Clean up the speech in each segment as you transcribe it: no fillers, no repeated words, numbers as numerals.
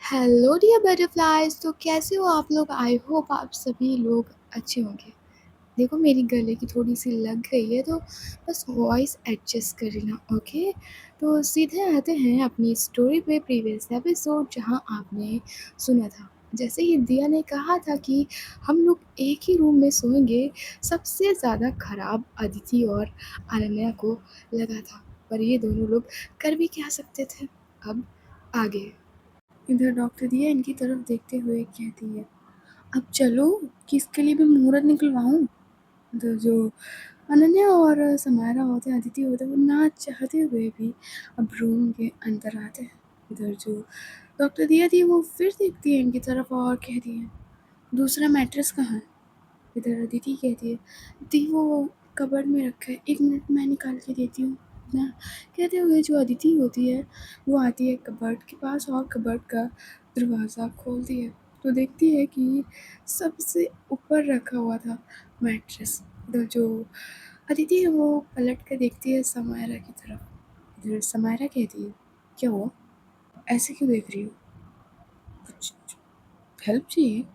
Hello dear butterflies. तो कैसे हो आप लोग? आई होप आप सभी लोग अच्छे होंगे। देखो मेरी गले की थोड़ी सी लग गई है तो बस वॉइस एडजस्ट कर लेना, ओके। तो सीधे आते हैं अपनी स्टोरी पे, प्रीवियस एपिसोड जहां आपने सुना था। जैसे ही दिया ने कहा था कि हम लोग एक ही रूम में सोएंगे, सबसे ज़्यादा खराब अदिति और अनन्या को लगा था। पर ये दोनों लोग कर भी क्या सकते थे। अब आगे इधर डॉक्टर दिया इनकी तरफ देखते हुए कहती है, अब चलो कि इसके लिए भी मुहूर्त निकलवाऊं। इधर जो अनन्या और समायरा होते हैं, अदिति होते हैं, वो ना चाहते हुए भी अब रूम के अंदर आते हैं। इधर जो डॉक्टर दिया थी वो फिर देखती है इनकी तरफ और कहती है, दूसरा मैट्रेस कहाँ है? इधर अदिति कहती है, दी वो कबर्ड में रखा है, एक मिनट मैं निकाल के देती हूँ ना। कहते हुए जो अदिति होती है वो आती है कबर्ड के पास और कबर्ड का दरवाज़ा खोलती है तो देखती है कि सबसे ऊपर रखा हुआ था मैट्रेस। इधर जो अदिति है वो पलट कर देखती है समायरा की तरफ। इधर समायरा कहती है, क्या हुआ, ऐसे क्यों देख रही हो, कुछ हेल्प चाहिए?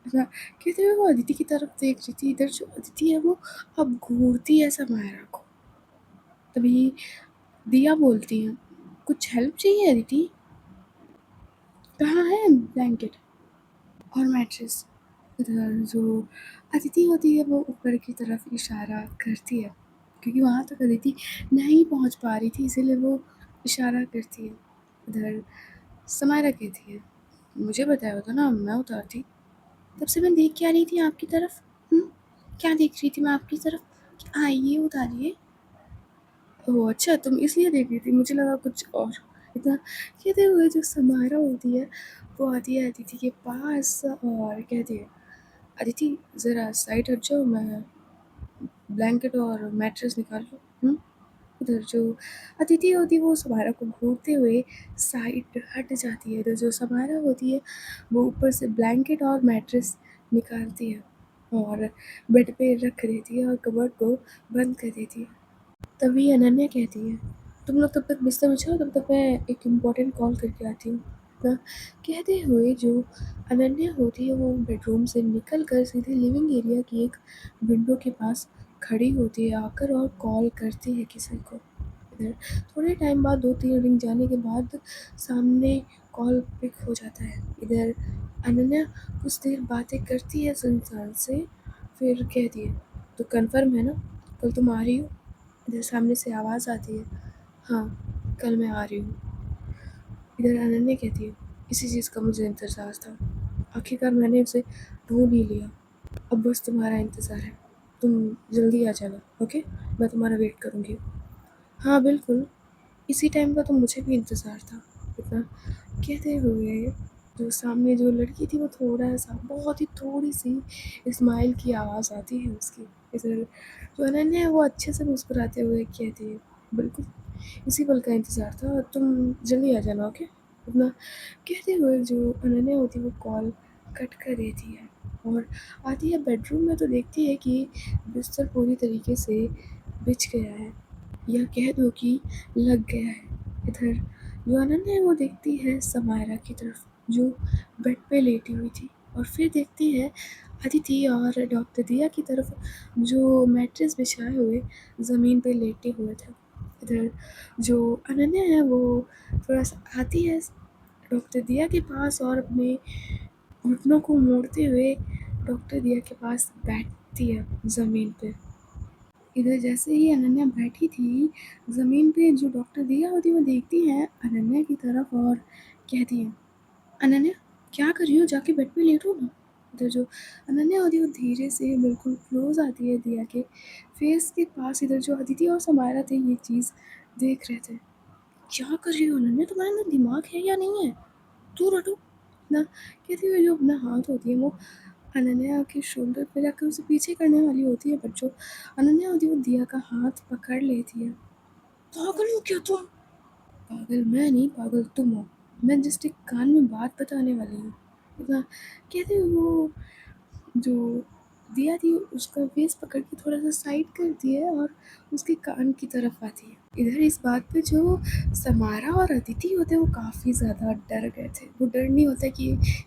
हाँ, कहते हुए वो अदिति की तरफ देख रही थी। इधर जो अदिति है वो अब घूरती है समायरा को। तभी दिया बोलती है, कुछ हेल्प चाहिए अदिति? कहाँ है ब्लैंकेट और मैट्रेस? इधर जो अदिति होती है वो ऊपर की तरफ इशारा करती है क्योंकि वहाँ तक अदिति नहीं पहुँच पा रही थी, इसीलिए वो इशारा करती है। इधर समायरा कहती है, मुझे बताया होता ना, मैं उतारती। तब से मैं देख क्या रही थी आपकी तरफ? क्या देख रही थी मैं आपकी तरफ कि आइए उतारिए? ओह अच्छा, तुम इसलिए देख रही थी, मुझे लगा कुछ और। इतना कहते हुए जो समायरा होती है वो आती है अदिति के पास और कहती है, अदिति ज़रा साइड हट जाओ, मैं ब्लैंकेट और मैट्रेस निकाल लूँ। उधर जो अदिति होती है वो समायरा को घूरते हुए साइड हट जाती है। इधर जो समायरा होती है वो ऊपर से ब्लैंकेट और मैट्रेस निकालती है और बेड पे रख देती है और कबर्ड को बंद कर देती है। तभी अनन्या कहती है, तुम लोग तब तक बिस्तर बिछाओ, तब तक मैं एक इम्पोर्टेंट कॉल करके आती हूँ ना। कहते हुए जो अनन्या होती है वो बेडरूम से निकल कर सीधे लिविंग एरिया की एक विंडो के पास खड़ी होती है आकर और कॉल करती है किसी को। इधर थोड़े टाइम बाद 2-3 रिंग जाने के बाद सामने कॉल पिक हो जाता है। इधर अनन्या कुछ देर बातें करती है उस इंसान से, फिर कहती है, तो कन्फर्म है ना, कल तुम आ रही हो? इधर सामने से आवाज़ आती है, हाँ कल मैं आ रही हूँ। इधर अनन्या कहती है, इसी चीज़ का मुझे इंतज़ार था, आखिरकार मैंने उसे ढूंढ ही लिया, अब बस तुम्हारा इंतज़ार है, तुम जल्दी आ जाना, ओके, मैं तुम्हारा वेट करूँगी। हाँ बिल्कुल, इसी टाइम का तो मुझे भी इंतज़ार था। इतना कहते हुए जो सामने जो लड़की थी वो थोड़ा सा, बहुत ही थोड़ी सी स्माइल की आवाज़ आती है उसकी। इधर जो अनन्या है वो अच्छे से मुस्कुराते हुए कहती है, बिल्कुल इसी पल का इंतज़ार था, तुम जल्दी आ जाना, ओके। इतना कहते हुए जो अनन्या होती है वो कॉल कट कर देती है और आती है बेडरूम में तो देखती है कि बिस्तर पूरी तरीके से बिछ गया है, या कह दो कि लग गया है। इधर जो अनन्या है वो देखती है समायरा की तरफ जो बेड पे लेटी हुई थी और फिर देखती है अदिति और डॉक्टर दिया की तरफ जो मैट्रेस बिछाए हुए ज़मीन पे लेटे हुए थे। इधर जो अनन्या है वो थोड़ा सा आती है डॉक्टर दिया के पास और अपने घुटनों को मोड़ते हुए डॉक्टर दिया के पास बैठती है ज़मीन पे। इधर जैसे ही अनन्या बैठी थी ज़मीन पे, जो डॉक्टर दिया होती वो देखती हैं अनन्या की तरफ और कहती हैं, अनन्या क्या कर रही हो, जाके बेड पे लेटो ना। इधर जो अनन्या होती है वो धीरे से बिल्कुल क्लोज आती है दिया के फेस के पास। इधर जो अदिति और समायरा थे ये चीज़ देख रहे थे। क्या कर रही हो अनन्या, तुम्हारे अंदर दिमाग है या नहीं है, दूर हटो ना। कहते हुए जो अपना हाथ होती है वो अनन्या के शोल्डर पे जाकर उसे पीछे करने वाली होती है, बट जो अनन्या होती है वो दिया का हाथ पकड़ लेती है। पागल हो क्या तुम? पागल मैं नहीं, पागल तुम हो, मैं जस्ट एक कान में बात बताने वाली हूँ। इतना कहते हुए वो जो दिया थी उसका फेस पकड़ के थोड़ा सा साइड करती है और उसके कान की तरफ आती है। इधर इस बात पे जो समारा और अदिति होते हैं वो काफ़ी ज़्यादा डर गए थे। वो डर नहीं होता कि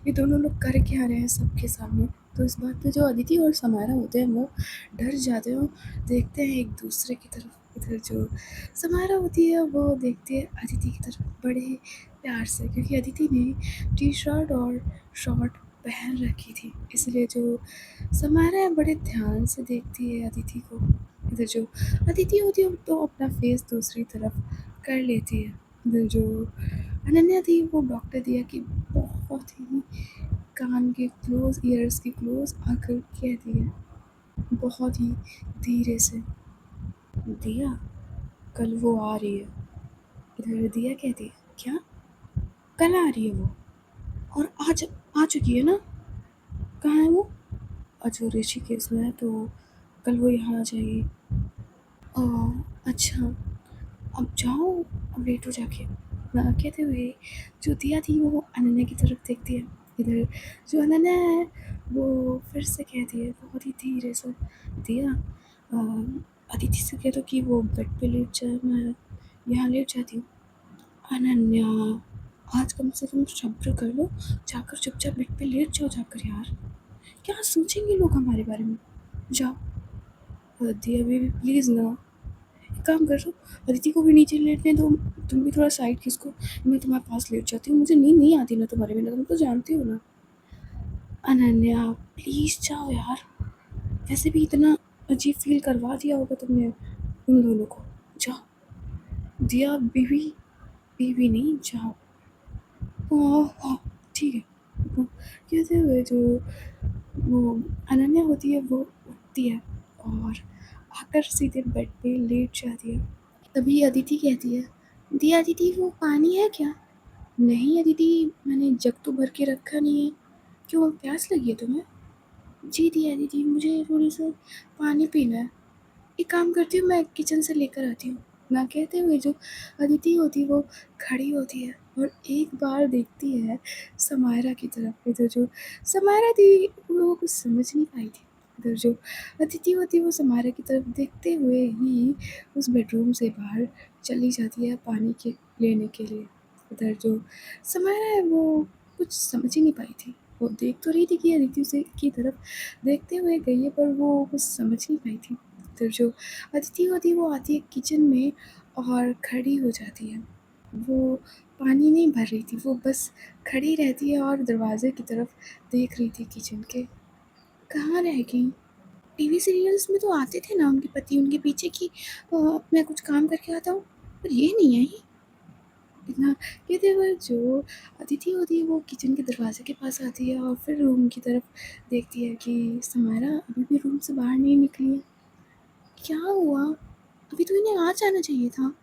ये दोनों लोग कर क्या रहे हैं सबके सामने। तो इस बात पे जो अदिति और समारा होते हैं वो डर जाते हैं, देखते हैं एक दूसरे की तरफ। इधर जो समारा होती है वो देखती है अदिति की तरफ बड़े प्यार से, क्योंकि अदिति ने टी-शर्ट और शॉर्ट पहन रखी थी, इसलिए जो समारा है बड़े ध्यान से देखती है अदिति को। इधर जो अदिति होती है तो अपना फेस दूसरी तरफ कर लेती है। इधर जो अनन्या थी वो डॉक्टर दिया कि बहुत ही कान के क्लोज, ईयर्स के क्लोज आकर कहती है बहुत ही धीरे से, दिया कल वो आ रही है। इधर दिया कहती है क्या, कल आ रही है वो, और आज आ चुकी है ना, कहाँ है वो, अच्छा ऋषिकेश में है, तो कल वो यहाँ आ जाएगी। अच्छा, अब जाओ, अब लेटो जाके। ना कहते हुए जो दिया थी वो अनन्या की तरफ देखती है। इधर जो अनन्या है वो फिर से कहती है बहुत ही धीरे से, दिया अदिति से कह दो कि वो बेड पे लेट जाए, मैं यहाँ लेट जाती हूँ। अनन्या, आज कम से कम सब्र कर लो, जाकर चुपचाप बेड पे लेट जाओ जाकर यार, क्या सोचेंगे लोग हमारे बारे में, जाओ। दिया बेबी प्लीज़ ना, एक काम करो, अदिति को भी नीचे लेटने दो, तुम भी थोड़ा साइड खिसको, मैं तुम्हारे पास लेट जाती हूँ, मुझे नींद नहीं आती ना तुम्हारे बिना, तुम तो जानती हो ना। अनन्या प्लीज़ जाओ यार, वैसे भी इतना अजीब फील करवा दिया होगा तुमने उन दोनों को, जाओ। दिया बेबी, बेबी नहीं, जाओ। हाँ ठीक है। वो कहते हुए जो वो अनन्या होती है वो उठती है और आकर सीधे बेड पे लेट जाती है। तभी अदिति कहती है, दी अदिति वो पानी है क्या? नहीं अदिति, मैंने जग तो भर के रखा नहीं है, क्यों प्यास लगी है तुम्हें? जी दी अदिति, मुझे थोड़ी सा पानी पीना है, एक काम करती हूँ मैं किचन से लेकर आती हूँ। ना कहते हुए जो अदिति होती है वो खड़ी होती है और एक बार देखती है समायरा की तरफ। इधर जो समायरा थी वो कुछ समझ नहीं पाई थी। इधर जो अदिति होती है वो समायरा की तरफ देखते हुए ही उस बेडरूम से बाहर चली जाती है पानी के लेने के लिए। इधर जो समायरा है वो कुछ समझ ही नहीं पाई थी, वो देख तो रही थी कि अदिति उसे की तरफ देखते हुए गई है, पर वो कुछ समझ नहीं पाई थी। तो जो अदिति होती है वो आती है किचन में और खड़ी हो जाती है। वो पानी नहीं भर रही थी, वो बस खड़ी रहती है और दरवाजे की तरफ देख रही थी किचन के। कहाँ रह गई? टीवी सीरियल्स में तो आते थे ना उनके पति उनके पीछे कि मैं कुछ काम करके आता हूँ, पर ये नहीं आई। इतना कहते हुए जो अदिति होती है वो किचन के दरवाजे के पास आती है और फिर रूम की तरफ देखती है कि समारा अभी भी रूम से बाहर नहीं निकली है। क्या हुआ? अभी तो इन्हें आज आना चाहिए था।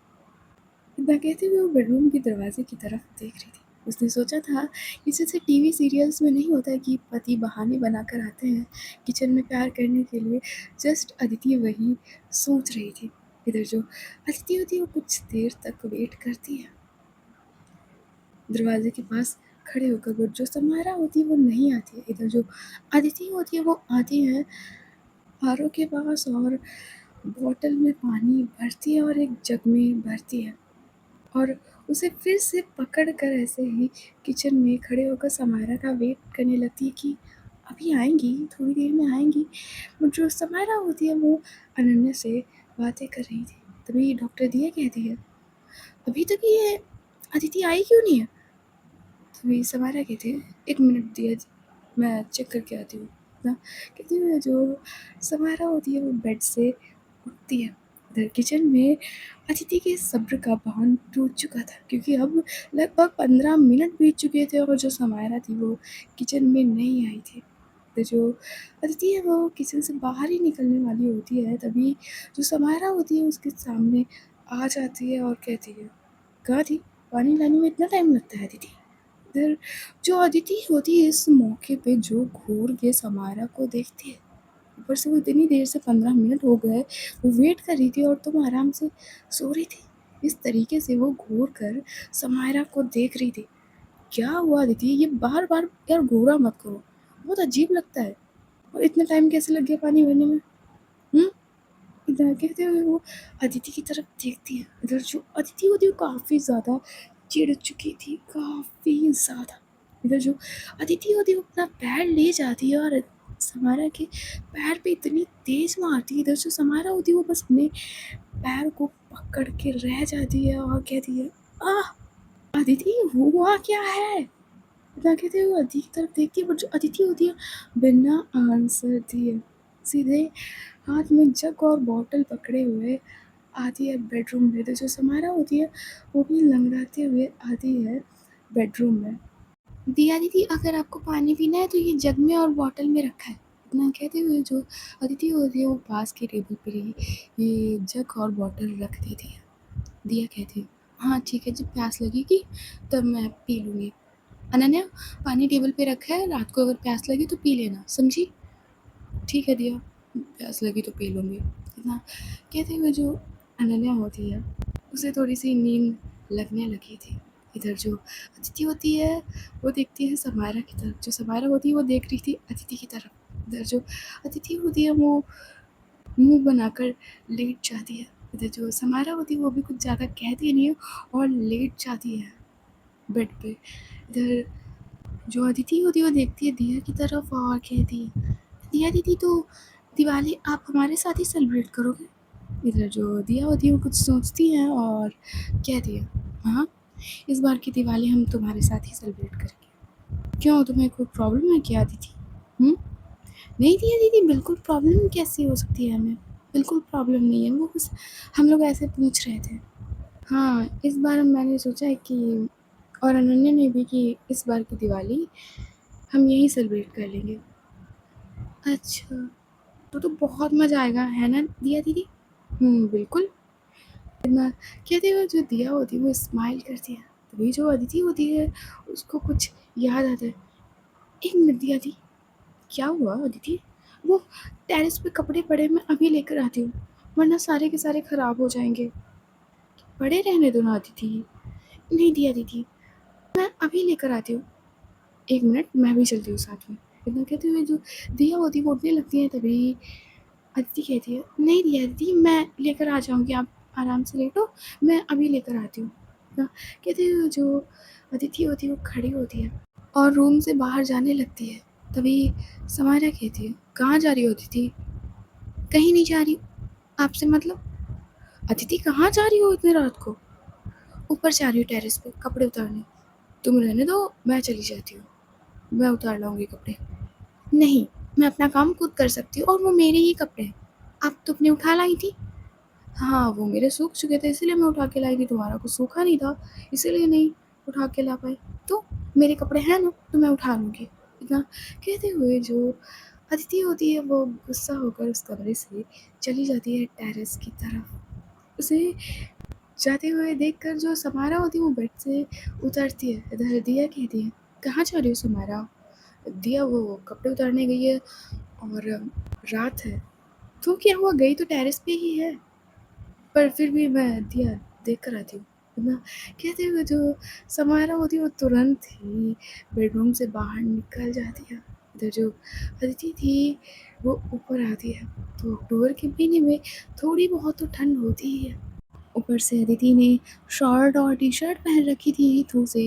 इतना कहते हुए वो बेडरूम के दरवाजे की तरफ देख रही थी। उसने सोचा था कि जैसे टीवी सीरियल्स में नहीं होता है कि पति बहाने बनाकर आते हैं किचन में प्यार करने के लिए, जस्ट अदिति वही सोच रही थी। इधर जो अदिति होती है वो कुछ देर तक वेट करती है दरवाजे के पास खड़े होकर, बट जो समारा होती है वो नहीं आती है। इधर जो अदिति होती है वो आती है आरओ के पास और बॉटल में पानी भरती है और एक जग में भरती है और उसे फिर से पकड़ कर ऐसे ही किचन में खड़े होकर समायरा का वेट करने लगती है कि अभी आएंगी, थोड़ी देर में आएंगी। बट जो समायरा होती है वो अनन्या से बातें कर रही थी। तभी डॉक्टर दिया कहती है, अभी तक ये अदिति आई क्यों नहीं है? तभी समायरा कहती है, एक मिनट दिया जी, मैं चेक करके आती हूँ ना। कहती है जो समायरा होती है वो बेड से उठती है। इधर किचन में अदिति के सब्र का बांध टूट चुका था, क्योंकि अब लगभग 15 मिनट बीत चुके थे और जो समायरा थी वो किचन में नहीं आई थी। तो जो अदिति है वो किचन से बाहर ही निकलने वाली होती है, तभी जो समायरा होती है उसके सामने आ जाती है और कहती है, कहाँ थी, पानी लाने में इतना टाइम लगता है दीदी? इधर जो अदिति होती है इस मौके पे जो घूर के समायरा को देखती है, ऊपर से वो इतनी देर से 15 मिनट हो गए वो वेट कर रही थी और तुम आराम से सो रही थी। इस तरीके से वो घूर कर समायरा को देख रही थी। क्या हुआ दीदी, ये बार बार यार घूरा मत करो, बहुत अजीब लगता है। और इतना टाइम कैसे लग गया पानी भरने में? हम्म, इधर कहते हुए वो अदिति की तरफ देखती है। इधर जो अदिति होती है वो काफ़ी ज़्यादा चिढ़ चुकी थी, काफ़ी ज़्यादा। इधर जो अदिति होती है वो अपना पैर ले जाती है और समारा के पैर पे इतनी तेज़ मारती है। इधर जो समारा होती है वो बस अपने पैर को पकड़ के रह जाती है और कहती है, आह! अदिति हुआ क्या है? इतना कहते हुए अदिति की तरफ देखती है, बट जो अदिति होती है बिना आंसर दिए सीधे हाथ में जग और बॉटल पकड़े हुए आती है बेडरूम में। तो जो समारा होती है वो भी लंगड़ाते हुए आती है बेडरूम में। दिया दीदी, अगर आपको पानी पीना है तो ये जग में और बॉटल में रखा है। इतना कहते हुए जो अदिति होती है वो पास के टेबल पर ही ये जग और बॉटल रख देती है। दिया कहती है, हाँ ठीक है, जब प्यास लगेगी तब मैं पी लूँगी। अनन्या, पानी टेबल पे रखा है, रात को अगर प्यास लगी तो पी लेना, समझी? ठीक है दिया, प्यास लगी तो पी लूँगी। इतना कहते हुए जो अनन्या होती है उसे थोड़ी सी नींद लगने लगी थी। इधर जो अदिति होती है वो देखती है समारा की तरफ, जो समारा होती है वो देख रही थी अदिति की तरफ। इधर जो अदिति होती है वो मुंह बनाकर लेट जाती है। इधर जो समारा होती है वो भी कुछ ज़्यादा कहती नहीं है और लेट जाती है बेड पे। इधर जो अदिति होती है वो देखती है दिया की तरफ और कहती है, दिया दीदी, तो दिवाली आप हमारे साथ ही सेलिब्रेट करोगे? इधर जो दिया होती है वो कुछ सोचती है और कहती है, हाँ, इस बार की दिवाली हम तुम्हारे साथ ही सेलिब्रेट करेंगे। क्यों, तुम्हें कोई प्रॉब्लम है क्या दीदी? नहीं दिया दीदी, बिल्कुल प्रॉब्लम कैसी हो सकती है हमें? बिल्कुल प्रॉब्लम नहीं है, वो बस हम लोग ऐसे पूछ रहे थे। हाँ, इस बार मैंने सोचा है कि, और अनन्या ने भी, कि इस बार की दिवाली हम यहीं सेलिब्रेट कर लेंगे। अच्छा, तो बहुत मज़ा आएगा, है ना दिया दीदी? बिल्कुल। इतना कहते हुए जो दिया होती है वो स्माइल करती है। तभी जो अदिति होती है उसको कुछ याद आता है। एक मिनट दिया दी, क्या हुआ अदिति? वो टेरेस पे कपड़े पड़े, मैं अभी लेकर आती हूँ, वरना सारे के सारे खराब हो जाएंगे। पड़े रहने दो ना अदिति। नहीं दिया दीदी, मैं अभी लेकर आती हूँ। एक मिनट, मैं भी चलती हूँ साथ में। इतना कहते हुए जो दिया होती है वो उठने लगती है। तभी अदिति कहती है, नहीं दिया दीदी, मैं लेकर आ जाऊँगी, आप आराम से लेटो, मैं अभी लेकर आती हूँ। ना कहते हुए जो अदिति होती है वो खड़ी होती है और रूम से बाहर जाने लगती है। तभी समारा कहती है, कहाँ जा रही हो अदिति? कहीं नहीं जा रही, आपसे मतलब? अदिति, कहाँ जा रही हो इतनी रात को? ऊपर जा रही हूँ टेरेस पे कपड़े उतारने। तुम रहने दो, मैं चली जाती हूँ, मैं उतार लाऊंगी कपड़े। नहीं, मैं अपना काम खुद कर सकती हूँ, और वो मेरे ही कपड़े हैं। आप तो अपने उठा लाई थी। हाँ, वो मेरे सूख चुके थे इसलिए मैं उठा के लाई थी, तुम्हारा कुछ सूखा नहीं था इसीलिए नहीं उठा के ला पाई। तो मेरे कपड़े हैं ना, तो मैं उठा लूँगी। इतना कहते हुए जो अदिति होती है वो गुस्सा होकर उस कमरे से चली जाती है टेरेस की तरफ। उसे जाते हुए देखकर जो समारा होती है वो बेड से उतरती है। इधर दिया कहती है, कहाँ जा रही हो समारा? दिया, वो कपड़े उतारने गई है और रात है। तो क्या हुआ, गई तो टेरेस पे ही है, पर फिर भी मैं दिया देख कर आती हूँ। ना कहते हुए जो समारा होती है वो तुरंत ही बेडरूम से बाहर निकल जाती है। इधर जो अदिति थी वो ऊपर आती है, तो अक्टूबर के महीने में थोड़ी बहुत तो ठंड होती ही है। ऊपर से अदिति ने शॉर्ट और टी शर्ट पहन रखी थी, तो उसे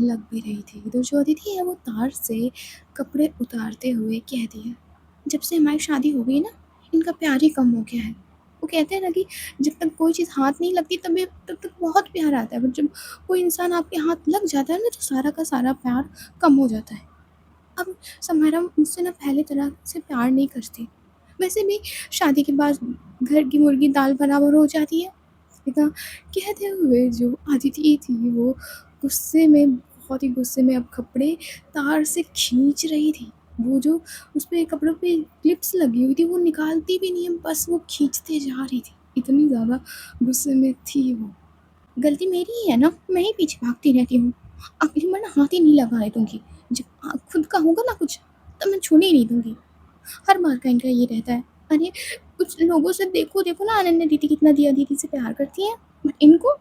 लग भी रही थी। तो जो अदिति है वो तार से कपड़े उतारते हुए कहती है, जब से हमारी शादी हो गई ना, इनका प्यार ही कम हो गया है। वो कहते हैं ना कि जब तक कोई चीज़ हाथ नहीं लगती तब तक बहुत प्यार आता है, बट जब कोई इंसान आपके हाथ लग जाता है ना तो सारा का सारा प्यार कम हो जाता है। अब समारा मुझसे ना पहले तरह से प्यार नहीं करती। वैसे भी शादी के बाद घर की मुर्गी दाल बराबर हो जाती है। इतना कहते हुए जो अदिति थी वो गुस्से में, बहुत ही गुस्से में अब कपड़े तार से खींच रही थी। वो जो उस पे कपड़ों पे क्लिप्स लगी हुई थी वो निकालती भी नहीं है, बस वो खींचते जा रही थी। इतनी ज़्यादा गुस्से में थी वो। गलती मेरी ही है ना, मैं ही पीछे भागती रहती हूँ। अगली बार ना हाथ ही नहीं लगाने दूँगी। जब खुद का होगा ना कुछ, तब मैं छूने ही नहीं दूँगी। हर बार का इनका ये रहता है। अरे, कुछ लोगों से देखो ना, अनन्या दीदी कितना दिया दीदी से प्यार करती हैं, बट इनको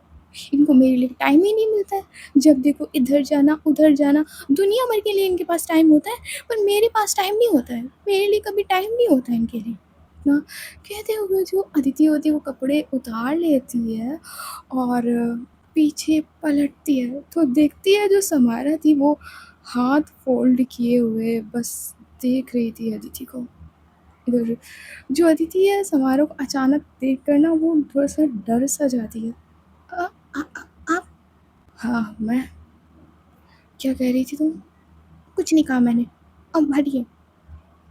इनको मेरे लिए टाइम ही नहीं मिलता है। जब देखो इधर जाना, उधर जाना, दुनिया भर के लिए इनके पास टाइम होता है, पर मेरे पास टाइम नहीं होता है। मेरे लिए कभी टाइम नहीं होता है इनके लिए। इतना कहते हुए जो अदिति होती है वो कपड़े उतार लेती है और पीछे पलटती है तो देखती है जो समारा थी वो हाथ फ़ोल्ड किए हुए बस देख रही थी अदिति को। इधर जो अदिति है समारोह को अचानक देखकर ना वो थोड़ा-सा डर सा जाती है। अ, आप? हाँ, मैं। क्या कह रही थी तुम? कुछ नहीं कहा मैंने। अब हटिए।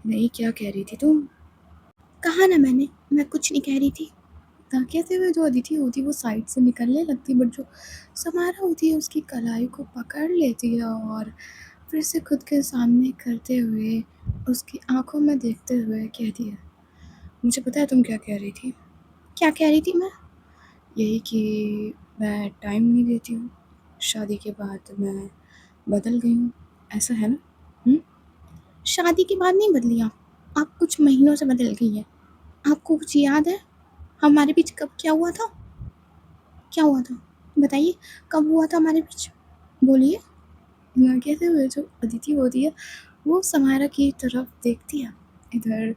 नहीं, क्या कह रही थी तुम? कहा ना मैंने, मैं कुछ नहीं कह रही थी। कहते हुए जो अदिति होती है वो साइड से निकलने लगती है बट जो समारा होती है उसकी कलाई को पकड़ लेती है और फिर से खुद के सामने करते हुए उसकी आँखों में देखते हुए कहती है, मुझे पता है तुम क्या कह रही थी। क्या कह रही थी मैं? यही कि मैं टाइम नहीं देती हूँ, शादी के बाद मैं बदल गई हूँ, ऐसा है ना? हुँ? शादी के बाद नहीं बदली आप कुछ महीनों से बदल गई हैं। आपको कुछ याद है? हमारे बीच कब क्या हुआ था? क्या हुआ था? बताइए, कब हुआ था हमारे बीच? बोलिए। कहते हुए जो अदिति होती है वो समारा की तरफ देखती है। इधर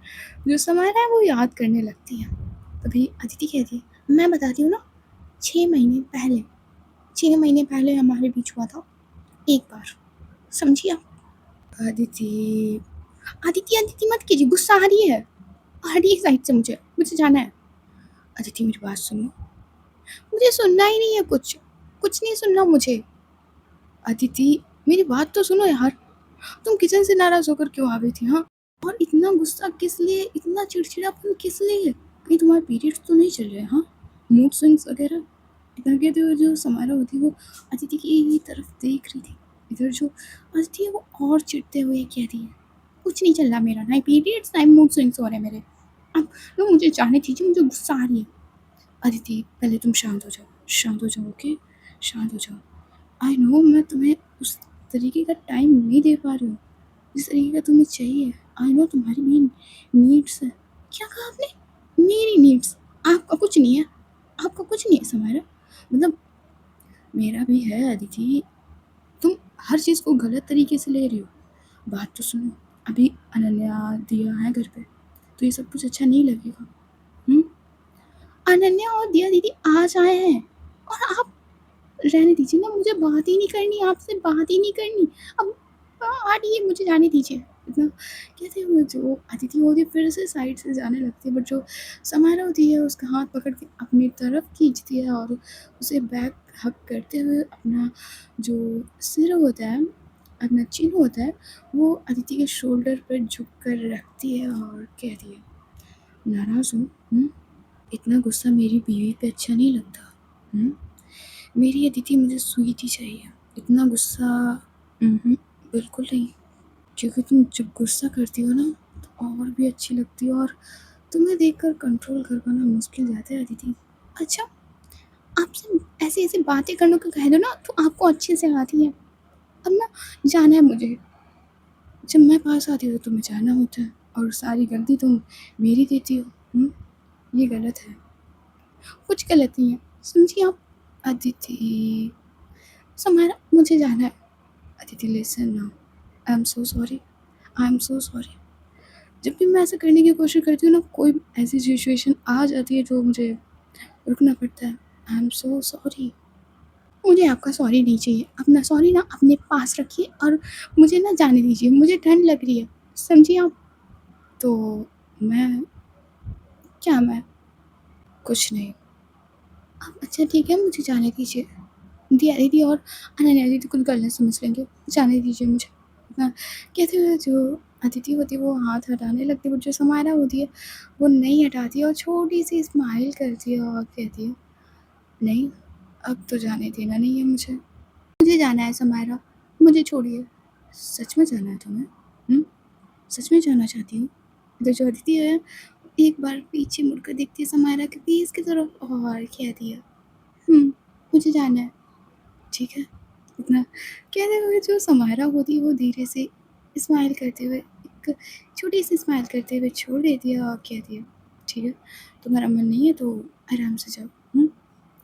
जो समारा है वो याद करने लगती है। तभी अदिति कहती है, मैं बताती हूँ ना, 6 महीने पहले 6 महीने पहले हमारे बीच हुआ था, एक बार। समझी आप? अदिति अदिति अदिति मत कीजिए, गुस्सा आ रही है। हटिए साइड से, मुझे जाना है। अदिति मेरी बात सुनो। मुझे सुनना ही नहीं है कुछ। कुछ नहीं सुनना मुझे। अदिति मेरी बात तो सुनो यार। तुम किचन से नाराज़ होकर क्यों आ गई थी, हाँ? और इतना गुस्सा किस लिए? इतना चिड़चिड़ापन किस लिए? कहीं तुम्हारे पीरियड्स तो नहीं चल रहे, हाँ? मूड स्विंग्स वगैरह? इतना कहते हुए जो समारोह होती है वो अदिति की तरफ देख रही थी। इधर जो अदिति है वो और चिढ़ते हुए कहती है, कुछ नहीं चल रहा मेरा, ना पीरियड्स ना मूड स्विंग्स हो रहे मेरे। अब ना मुझे जाने दीजिए, मुझे गुस्सा आ रही है। अदिति पहले तुम शांत हो जाओ, ओके? शांत हो जाओ। आई नो मैं तुम्हें उस तरीके का टाइम नहीं दे पा रही हूँ जिस तरीके का तुम्हें चाहिए। आई नो तुम्हारी भी नीड्स है। क्या कहा आपने? मेरी नीड्स? आपका कुछ नहीं है। आपका कुछ नहीं है समारा। मतलब मेरा भी है अदिति। तुम हर चीज़ को गलत तरीके से ले रही हो। बात तो सुनो। अभी अनन्या दिया है घर पे तो ये सब कुछ अच्छा नहीं लगेगा। हम्म? अनन्या और दिया दीदी आज आए हैं और आप रहने दीजिए ना, मुझे बात ही नहीं करनी, आपसे बात ही नहीं करनी। अब हटिए, मुझे जाने दीजिए। इतना कहते हुए जो अदिति होती है फिर से साइड से जाने लगती है बट जो समारा होती है उसका हाथ पकड़ के अपनी तरफ खींचती है और उसे बैक हग करते हुए अपना जो सिर होता है, अपना चिन होता है वो अदिति के शोल्डर पर झुक कर रखती है और कहती है, नाराज़ हूँ? इतना गुस्सा मेरी बीवी पे अच्छा नहीं लगता। हुँ? मेरी अदिति मुझे स्वीट ही चाहिए। इतना गुस्सा बिल्कुल नहीं। क्योंकि तुम जब गुस्सा करती हो ना तो और भी अच्छी लगती हो और तुम्हें देखकर कंट्रोल कर पाना मुश्किल जाता है अदिति। अच्छा, आपसे ऐसी-ऐसी बातें करने को कह दो ना तो आपको अच्छे से आती है। अब ना जाना है मुझे। जब मैं पास आती हूँ तो तुम्हें जाना होता है और सारी गलती तुम मेरी देती हो। हुँ? ये गलत है। कुछ गलत नहीं है। समझी आप? अदिति समारा मुझे जाना है। Aditi listen now. I am so sorry. I am so sorry. जब भी मैं ऐसा करने की कोशिश करती हूँ ना कोई ऐसी सिचुएशन आ जाती है जो मुझे रुकना पड़ता है। I am so sorry. मुझे आपका सॉरी नहीं चाहिए। अपना सॉरी ना अपने पास रखिए और मुझे ना जाने दीजिए। मुझे ठंड लग रही है। समझिए आप? तो मैं क्या मैं? कुछ नहीं। अच्छा ठीक है मुझे जाने दीजिए। दिया दीदी और अनन्या दीदी कुछ गलत समझ लेंगे। जाने दीजिए मुझे। इतना कहते हुए जो अदिति होती है वो हाथ हटाने लगती है बट जो समारा होती है वो नहीं हटाती है और छोटी-सी स्माइल करती है और कहती है, नहीं अब तो जाने देना नहीं है मुझे। मुझे जाना है समारा, मुझे छोड़िए। सच में जाना है तुम्हें? हुँ? सच में जाना चाहती हो? तो जो अदिति है एक बार पीछे मुड़कर देखती है समारा के फेस की तरफ और कहती है, मुझे जाना है। ठीक है? इतना कहते हुए जो समारा होती है वो धीरे से स्माइल करते हुए एक छोटी-सी स्माइल करते हुए छोड़ देती है और कहती है, ठीक है, तुम्हारा मन नहीं है तो आराम से जाओ।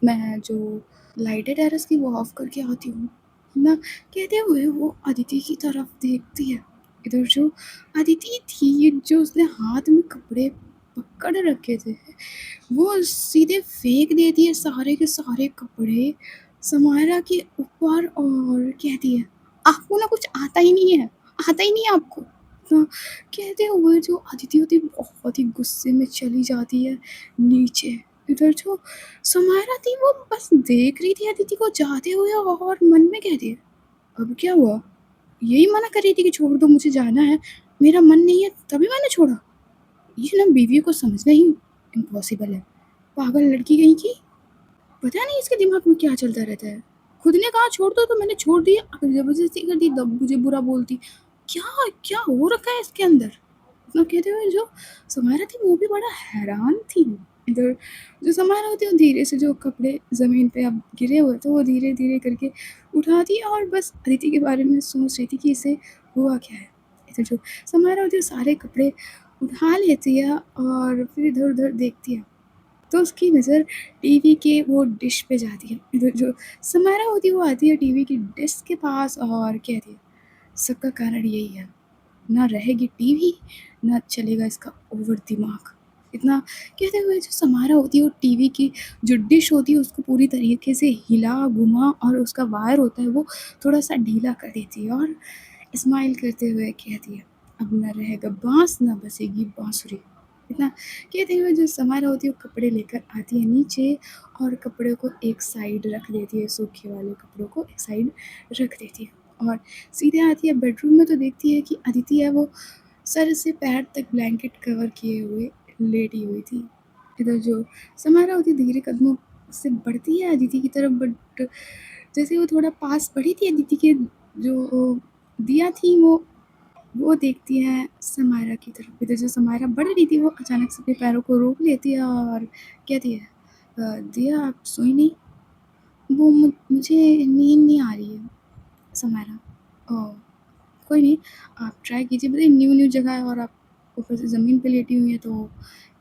मैं जो लाइट है टेरेस की वो ऑफ करके आती हूँ। ना कहते हुए वो अदिति की तरफ देखती है। इधर जो अदिति थी जो उसने हाथ में कपड़े पकड़ रखे थे, वो सीधे फेंक देती है सारे के सारे कपड़े समायरा के ऊपर और कहती है, "आपको ना कुछ आता ही नहीं है, आता ही नहीं है आपको।" तो कहते हुए जो अदिति होती है बहुत ही गुस्से में चली जाती है नीचे। इधर जो समायरा थी वो बस देख रही थी अदिति को जाते हुए और मन में कहती है, "अब क्या हुआ? यही मना कर रही थी कि छोड़ दो मुझे जाना है, मेरा मन नहीं है तभी मैंने छोड़ा। ये ना बीवी को समझना ही इम्पॉसिबल है। पागल लड़की कहीं की, पता नहीं इसके दिमाग में क्या चलता रहता है। खुद ने कहा छोड़ दो तो मैंने छोड़ दिया, अगर ज़बरदस्ती कर दी तब मुझे बुरा बोलती। क्या क्या हो रखा है इसके अंदर?" इतना कहते हुए जो समायरा थी वो भी बड़ा हैरान थी। इधर जो समायरा होती है वो धीरे से जो कपड़े ज़मीन पे अब गिरे हुए थे वो धीरे-धीरे करके उठाती है और बस अदिति के बारे में सोच रही थी कि इसे हुआ क्या है। इधर जो समायरा होती है सारे कपड़े उठा लेती है और फिर इधर-उधर देखती है। तो उसकी नज़र टीवी के वो डिश पे जाती है। इधर जो समायरा होती है वो आती है टीवी की डिश के पास और कहती है, "सबका कारण यही है। ना रहेगी टीवी, ना चलेगा इसका ओवर दिमाग।" इतना कहते हुए जो समारा होती है वो टीवी की जो डिश होती है उसको पूरी तरीके से हिला-घुमा और उसका वायर होता है वो थोड़ा-सा ढीला कर देती है और स्माइल करते हुए कहती है, "अब ना रहेगा बाँस, ना बजेगी बाँसुरी।" इतना कहते हुए जो समारा होती है वो कपड़े लेकर आती है नीचे और कपड़े को एक साइड रख देती है, सूखे वाले कपड़ों को एक साइड रख देती है और सीधे आती है बेडरूम में तो देखती है कि अदिति है वो सर से पैर तक ब्लैंकेट कवर किए हुए लेटी हुई थी। इधर जो समारा होती है धीरे कदमों से बढ़ती है अदिति की तरफ बट जैसे वो थोड़ा पास बढ़ी थी अदिति के जो दिया थी वो देखती है समायरा की तरफ। इधर जो समायरा बढ़ रही थी वो अचानक से अपने पैरों को रोक लेती है और कहती है, "दिया आप सोई नहीं? वो मुझे नींद नहीं आ रही है समायरा।" ओह! कोई नहीं, आप ट्राई कीजिए, पता है न्यू-न्यू जगह है और आप ऊपर से ज़मीन पे लेटी हुई हैं तो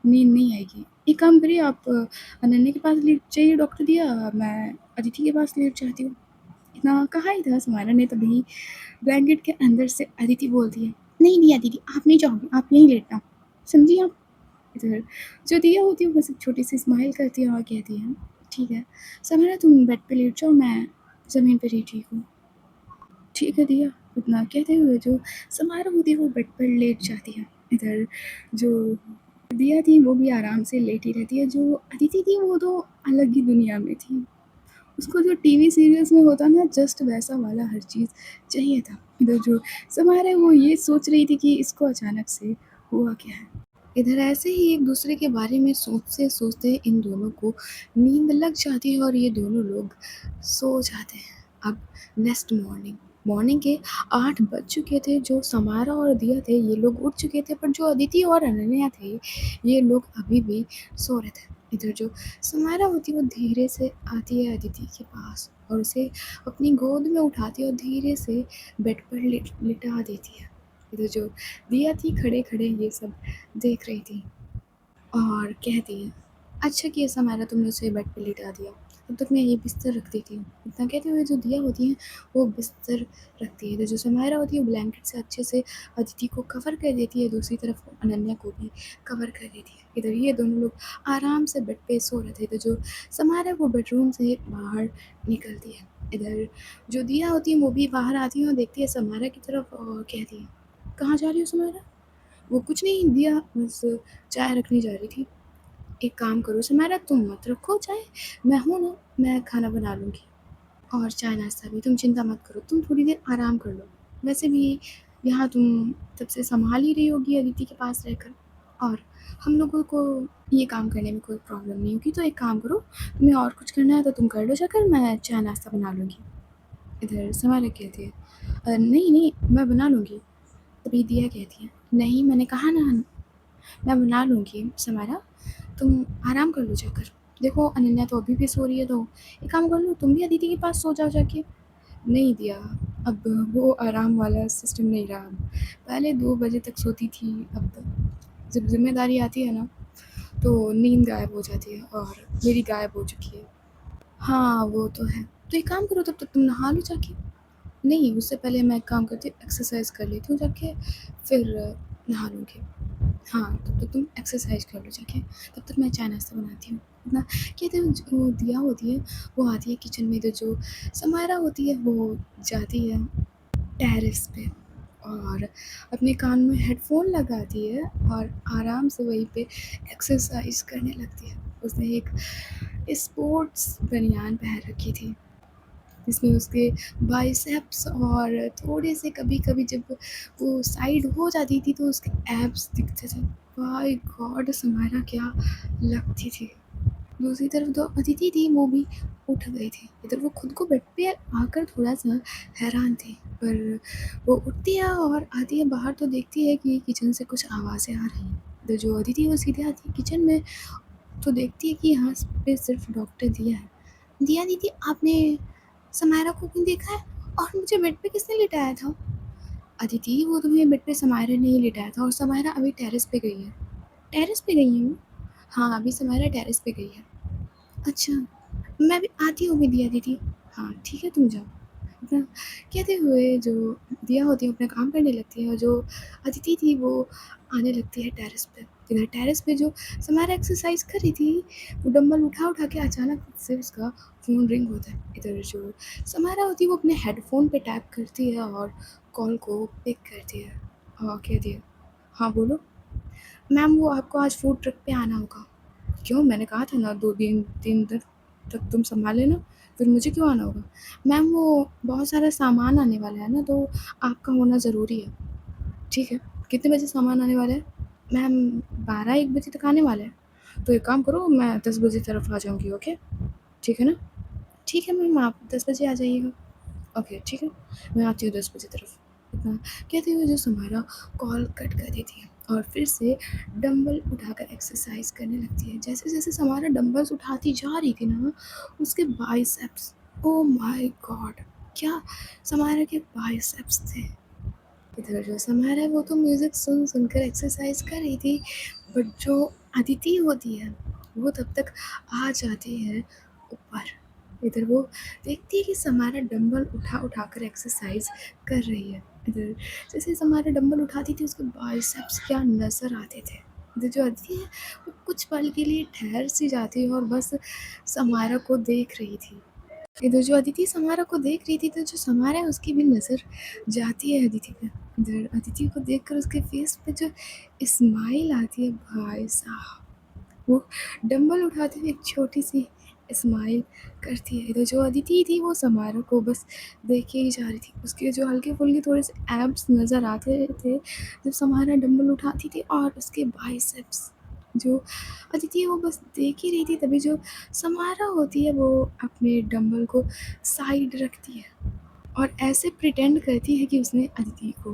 नींद नहीं आएगी। एक काम करिए आप अनन्या के पास लेट जाइए डॉक्टर दिया, मैं अदिति के पास लेट जाती हूँ। इतना कहा ही था समायरा ने तभी ब्लैंकेट के अंदर से अदिति बोलती है, "नहीं दिया दीदी आप नहीं जाओगी, आप यहीं लेटना, समझी आप?" इधर जो दिया होती है बस एक छोटी-सी स्माइल करती है और कहती है, "ठीक है, समायरा तुम बेड पे लेट जाओ, मैं ज़मीन पे ही ठीक हूँ।" "ठीक है दिया।" इतना कहते हुए जो समारोह होती है वो बेड पर लेट जाती है। इधर जो दिया थी वो भी आराम से लेटी रहती है, जो अदिति थी वो तो अलग ही दुनिया में थी। उसको जो टीवी सीरियल्स में होता ना जस्ट वैसा वाला हर चीज़ चाहिए था। इधर जो समारोह है वो ये सोच रही थी कि इसको अचानक से हुआ क्या है। इधर ऐसे ही एक दूसरे के बारे में सोचते-सोचते इन दोनों को नींद लग जाती है और ये दोनों लोग सो जाते हैं। अब नेक्स्ट मॉर्निंग मॉर्निंग के 8 बज चुके थे, जो समारा और दिया थे ये लोग उठ चुके थे, पर जो अदिति और अनन्या थे ये लोग अभी भी सो रहे थे। इधर जो समारा होती है वो धीरे से आती है अदिति के पास और उसे अपनी गोद में उठाती है और धीरे से बेड पर लिटा देती है। इधर जो दिया थी खड़े-खड़े ये सब देख रही थी और कहती है, "अच्छा किया समारा तुमने उसे बेड पे लिटा दिया, तब तक मैं ये बिस्तर रख देती हूँ।" इतना कहते हुए जो दिया होती है वो बिस्तर रखती है, इधर जो समारा होती है वो ब्लैंकेट से अच्छे से अदिति को कवर कर देती है, दूसरी तरफ अनन्या को भी कवर कर देती है। इधर ये दोनों लोग आराम से बेड पे सो रहे थे, इधर जो समारा वो बेडरूम से बाहर निकलती है। इधर जो दिया होती है वो भी बाहर आती है और देखती है समारा की तरफ और कहती है, "कहाँ जा रही हो समारा?" वो कुछ नहीं दिया, बस चाय रखने जा रही थी। "एक काम करो समारा तुम मत रखो चाय, मैं हूँ ना, मैं खाना बना लूँगी और चाय नाश्ता भी, तुम चिंता मत करो, तुम थोड़ी देर आराम कर लो। वैसे भी यहाँ तुम तब से सँभाल ही रही होगी अदिति के पास रहकर और हम लोगों को ये काम करने में कोई प्रॉब्लम नहीं होगी, तो एक काम करो, तुम्हें और कुछ करना है तो तुम कर लो जाकर, मैं चाय नाश्ता बना लूँगी।" इधर समारा कहती है, नहीं, नहीं, मैं बना लूँगी।" तभी दिया कहती है, "नहीं, मैंने कहा ना मैं बना लूँगी समारा, तुम आराम कर लो जाकर। देखो अनन्या तो अभी भी सो रही है तो एक काम कर लो तुम भी अदिति के पास सो जाओ जाके।" नहीं दिया, अब वो आराम वाला सिस्टम नहीं रहा अब। पहले 2 बजे तक सोती थी, अब जब ज़िम्मेदारी आती है ना तो नींद गायब हो जाती है और मेरी गायब हो चुकी है। हाँ, वो तो है। तो एक काम करो तब तक तुम नहा लो जाके। नहीं, उससे पहले मैं एक काम करती हूँ एक्सरसाइज़ कर लेती हूँ जाके, फिर नहा लूँगी। हाँ, तब तक तुम एक्सरसाइज कर लो जाके, तब तक मैं चाय नाश्ता बनाती हूँ। ना कहते हैं जो दिया होती है वो आती है किचन में, तो जो समारा होती है वो जाती है टेरेस पे और अपने कान में हेडफोन लगाती है और आराम से वहीं पे एक्सरसाइज करने लगती है। उसने एक स्पोर्ट्स बनियान पहन रखी थी जिसमें उसके बाइसेप्स और थोड़े से कभी-कभी जब वो साइड हो जाती थी तो उसके एब्स दिखते थे। My God! समारा क्या लगती थी। दूसरी तरफ जो अदिति थी वो भी उठ गई थी। इधर वो खुद को बेड पे आकर थोड़ा-सा हैरान थी, पर वो उठती है और आती है बाहर तो देखती है कि किचन से कुछ आवाज़ें आ रही हैं। इधर जो अदिति है वो सीधे आती है किचन में तो देखती है कि यहाँ पे सिर्फ डॉक्टर दिया है। दिया दीदी आपने समायरा को क्यों देखा है? और मुझे बेड पे किसने लिटाया था? अदिति वो तुम्हें बेड पे समायरा ने ही लिटाया था और समायरा अभी टेरेस पे गई है। टेरेस पे गई है वो? हाँ, अभी समायरा टेरेस पे गई है। अच्छा, मैं भी आती हूँ अभी दिया दीदी। हाँ, ठीक है तुम जाओ। अपना कहते हुए जो दिया होती है अपना काम करने लगती है और जो अदिति थी वो आने लगती है टेरेस पे। इधर टेरेस पे जो समारा एक्सरसाइज कर रही थी वो डंबल उठा के अचानक से उसका फ़ोन रिंग होता है। इधर जो समारा होती है वो अपने हेडफोन पे टैप करती है और कॉल को पिक करती है और कहती है, हाँ बोलो। मैम वो आपको आज फूड ट्रक पे आना होगा। क्यों? मैंने कहा था ना 2 दिन 3 दिन तक तुम सँभाल लेना, फिर मुझे क्यों आना होगा? मैम वो बहुत सारा सामान आने वाला है ना तो आपका होना ज़रूरी है। ठीक है, कितने बजे सामान आने वाला है? मैम 12-1 बजे तक आने वाला है। तो एक काम करो मैं 10 बजे तरफ आ जाऊँगी, ओके? ठीक है ना? ठीक है मैम आप 10 बजे आ जाइएगा। ओके ठीक है, मैं आती हूँ 10 बजे तरफ। इतना कहते हुए जो समारा कॉल कट कर देती है और फिर से डंबल उठाकर एक्सरसाइज करने लगती है। जैसे-जैसे समारा डंबल्स उठाती जा रही थी ना, उसके बाइसेप्स ओह माय गॉड! क्या समारा के बाइसेप्स थे। इधर जो समारा है वो तो म्यूज़िक सुन-सुन कर एक्सरसाइज कर रही थी, बट जो अदिति होती है, वो तब तक आ जाती है ऊपर। इधर वो देखती है कि समारा डंबल उठा कर एक्सरसाइज कर रही है। इधर जैसे समारा डंबल उठाती थी उसके बाइसेप्स क्या नज़र आते थे। इधर जो अदिति है वो कुछ पल के लिए ठहर सी जाती है और बस समारा को देख रही थी। इधर जो अदिति समारा को देख रही थी तो जो समारा है उसकी भी नज़र जाती है अदिति पे। इधर अदिति को देखकर उसके फेस पे जो स्माइल आती है भाई साहब, वो डंबल उठाते हुए एक छोटी-सी स्माइल करती है। इधर जो अदिति थी वो समारा को बस देखे ही जा रही थी। उसके जो हल्के-फुल्के थोड़े से एब्स नज़र आते थे जब समारा डंबल उठाती थी और उसके बाइसेप्स जो अदिति है वो बस देख ही रही थी। तभी जो समारा होती है वो अपने डंबल को साइड रखती है और ऐसे प्रिटेंड करती है कि उसने अदिति को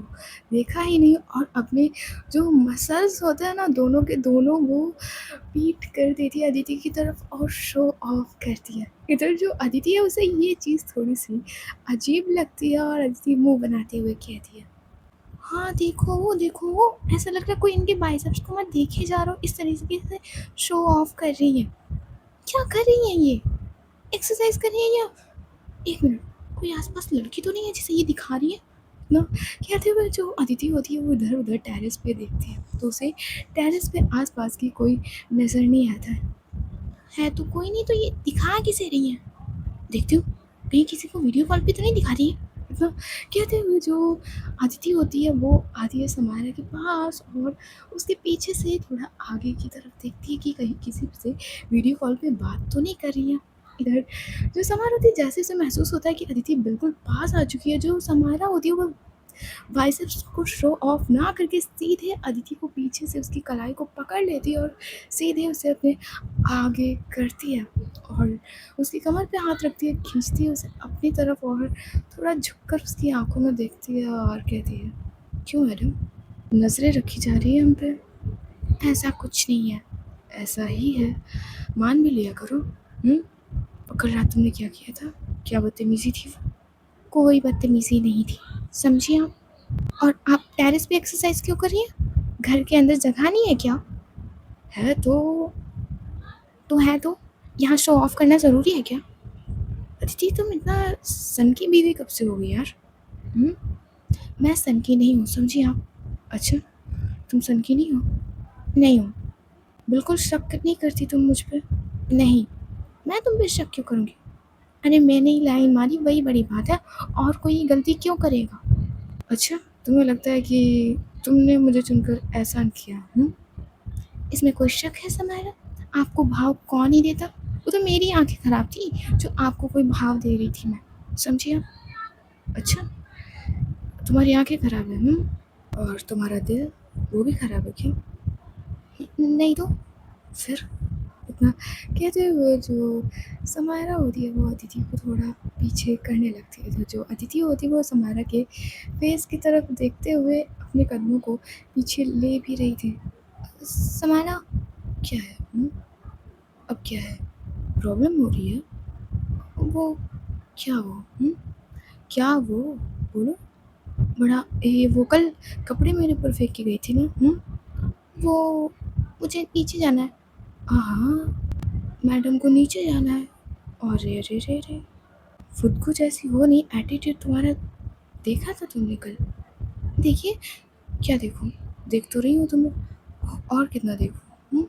देखा ही नहीं और अपने जो मसल्स होते हैं ना दोनों के दोनों वो पीट कर देती है अदिति की तरफ और शो ऑफ करती है। इधर जो अदिति है उसे ये चीज़ थोड़ी-सी अजीब लगती है और अदिति मुँह बनाते हुए कहती है, हाँ, देखो वो ऐसा लग रहा है कोई इनके बाइसेप्स को मैं देखे जा रहा हूँ, इस तरीके से शो ऑफ कर रही है। क्या कर रही हैं ये? एक्सरसाइज़ कर रही हैं या 1 मिनट, कोई आस-पास लड़की तो नहीं है जिसे ये दिखा रही है? ना कहते हुए जो अदिति होती है वो इधर-उधर टेरेस पे देखती है, तो उसे टेरेस पे आस-पास की कोई नज़र नहीं आता है। है तो कोई नहीं तो ये दिखा किसे रही हैं? देखती हूँ, कहीं किसी को वीडियो कॉल पे तो नहीं दिखा रही है? मतलब कहते हुए जो अदिति होती है वो आती है समारा के पास और उसके पीछे से थोड़ा आगे की तरफ देखती है कि कहीं किसी से वीडियो कॉल पे बात तो नहीं कर रही है। इधर जो समारा होती है जैसे उसे महसूस होता है कि अदिति बिल्कुल पास आ चुकी है, जो समारा होती है वो बाइसेप्स को शो ऑफ ना करके सीधे अदिति को पीछे से उसकी कलाई को पकड़ लेती है और सीधे उसे अपने आगे करती है और उसकी कमर पे हाथ रखती है, खींचती है उसे अपनी तरफ और थोड़ा झुककर उसकी आँखों में देखती है और कहती है, क्यों मैडम? नज़रें रखी जा रही है हम पे? ऐसा कुछ नहीं है, ऐसा ही है, मान भी लिया करो। और कल रात तुमने क्या किया था? क्या बदतमीज़ी थी वो? कोई बदतमीज़ी नहीं थी, समझी आप? और आप टेरेस पे एक्सरसाइज क्यों कर रही हैं? घर के अंदर जगह नहीं है क्या? है तो यहाँ शो ऑफ करना ज़रूरी है क्या? अदिति तुम इतना सन की बीवी कब से हो गई यार? मैं सन की नहीं हूँ समझी आप? अच्छा तुम सन की नहीं हो? नहीं हूँ। बिल्कुल शक नहीं करती तुम मुझ पे? नहीं, मैं तुम पे शक क्यों करूँगी? अरे मैंने ही लाइन मारी वही बड़ी बात है, और कोई गलती क्यों करेगा? अच्छा, तुम्हें लगता है कि तुमने मुझे चुनकर एहसान किया, हुँ? इसमें कोई शक है समायरा? आपको भाव कौन ही देता? वो तो मेरी आँखें खराब थी जो आपको कोई भाव दे रही थी मैं, समझी आप? अच्छा, तुम्हारी आँखें खराब हैं, हुँ? और तुम्हारा दिल, वो भी खराब है क्या? नहीं तो? फिर? इतना कहते हुए जो समायरा होती है वो अदिति को थोड़ा पीछे करने लगती है। तो जो अदिति होती है वो समायरा के फेस की तरफ देखते हुए अपने कदमों को पीछे ले भी रही थी। समायरा, क्या है? अब क्या है? प्रॉब्लम हो रही है? वो क्या वो? क्या वो? बोलो। बड़ा ये वो कल कपड़े मेरे ऊपर फेंक के गई थी ना? वो मुझे नीचे जाना है। हाँ, मैडम को नीचे जाना है। अरे रे रे रे! खुद कुछ ऐसी हो नहीं, एटीट्यूड तुम्हारा देखा था तुमने कल? देखिए, क्या देखूँ? देख तो रही हूँ तुम्हें, और कितना देखूँ?